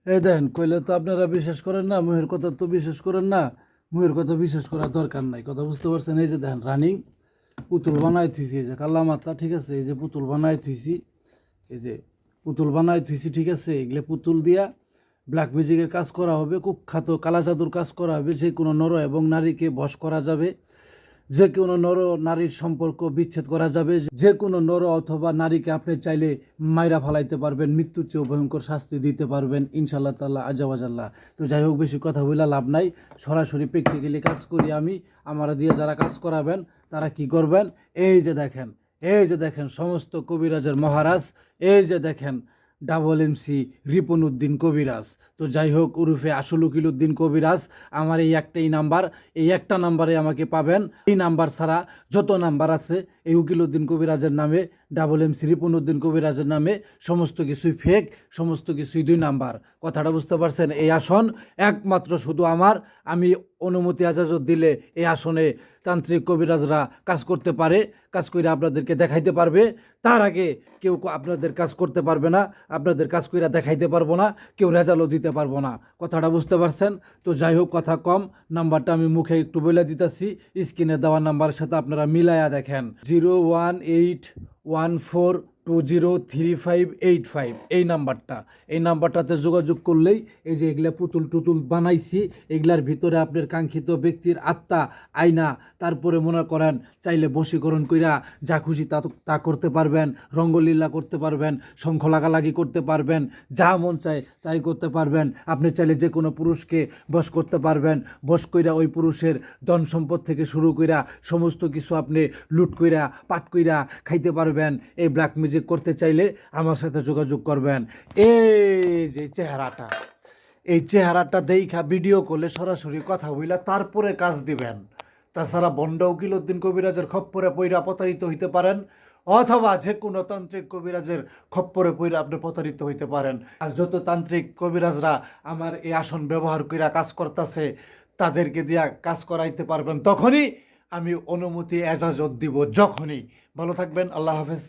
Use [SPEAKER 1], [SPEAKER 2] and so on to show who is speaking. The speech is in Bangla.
[SPEAKER 1] এই দেন কইলে তো আপনারা বিশ্বাস করেন না, মুহের কথা তো বিশ্বাস করেন না। মুহের কথা বিশ্বাস করার দরকার নাই, কথা বুঝতে পারছেন? এই যে দেখেন রানিং পুতুল বানাই থুইছি, এই যে কাল্লা মাথা, ঠিক আছে? এই যে পুতুল বানাই থুইছি, এই যে পুতুল বানাই থুইছি, ঠিক আছে? এগুলো পুতুল দিয়া ব্ল্যাক ম্যাজিকের কাজ করা হবে, কুখ্যাত কালা জাদুর কাজ করা হবে। যে কোনো নর এবং নারীকে বশ করা যাবে, যে কোনো নর নারীর সম্পর্ক বিচ্ছেদ করা যাবে, যে কোনো নর অথবা নারীকে আপনি চাইলে মাইরা ফালাইতে পারবেন, মৃত্যুর চেয়েও ভয়ঙ্কর শাস্তি দিতে পারবেন ইনশাল্লাহ তাল্লাহ আজাওয়াজাল্লাহ। তো যাই হোক, বেশি কথা বলে লাভ নাই, সরাসরি প্র্যাকটিক্যালি কাজ করি আমি। আমারা দিয়ে যারা কাজ করাবেন তারা কি করবেন, এই যে দেখেন, এই যে দেখেন সমস্ত কবিরাজের মহারাজ, এই যে দেখেন ডাবল এমসি রিপন উদ্দিন কবিরাজ। তো যাই হোক, উরুফে আসল উকিল উদ্দিন কবিরাজ। আমার এই একটাই নাম্বার, এই একটা নাম্বারে আমাকে পাবেন। এই নাম্বার ছাড়া যত নাম্বার আছে এই উকিল উদ্দিন কবিরাজের নামে, ডাবল এমসি রিপন উদ্দিন কবিরাজের নামে, সমস্ত কিছুই ফেক, সমস্ত কিছুই 2 নাম্বার। কথাটা বুঝতে পারছেন? এই আসন একমাত্র শুধু আমার। আমি অনুমতি আজাজত দিলে এই আসনে তান্ত্রিক কবিরাজরা কাজ করতে পারে, কাজ করে আপনাদেরকে দেখাইতে পারবে। তার আগে কেউ আপনাদের কাজ করতে পারবে না, আপনাদের কাজ করে দেখাইতে পারবো না, কেউ রেজাল্টও দিতে পারবো না। কথাটা বুঝতে পারছেন? তো যাই হোক, কথা কম, নাম্বারটা আমি মুখে একটু বলে দিতেছি। স্ক্রিনে দেওয়া নাম্বারের সাথে আপনারা মিলাইয়া দেখেন, 01814203585, এই নাম্বারটা। এই নাম্বারটাতে যোগাযোগ করলেই এই যে এগুলা পুতুল টুতুল বানাইছি, এগুলার ভিতরে আপনার কাঙ্ক্ষিত ব্যক্তির আত্মা, আয়না, তারপরে মনে করেন চাইলে বশীকরণ কইরা যা খুশি তা করতে পারবেন, রঙ্গলীলা করতে পারবেন, শঙ্খ লাগালাগি করতে পারবেন, যা মন চায় তাই করতে পারবেন। আপনি চাইলে যে কোনো পুরুষকে বশ করতে পারবেন, বশ কইরা ওই পুরুষের ধন সম্পদ থেকে শুরু কইরা সমস্ত কিছু আপনি লুট কইরা পাট কইরা খাইতে পারবেন। এই ব্ল্যাক ম্যাজিক করতে চাইলে আমার সাথে যোগাযোগ করবেন। এই যে চেহারাটা, এই চেহারাটা দেখা ভিডিও করলে সরাসরি কথা বইলা তারপরে কাজ দিবেন। তাছাড়া বন্ড উকিল উদ্দিন কবিরাজের খপ্পরে পইরা প্রতারিত হইতে পারেন, অথবা যে কোনো তান্ত্রিক কবিরাজের খপ্পরে পইরা আপনি প্রতারিত হইতে পারেন। আর যত তান্ত্রিক কবিরাজরা আমার এই আসন ব্যবহার কইরা কাজ করতেছে, তাদেরকে দিয়া কাজ করাইতে পারবেন তখনই আমি অনুমতি এজাজত দিব, যখনই। ভালো থাকবেন, আল্লাহ হাফেজ।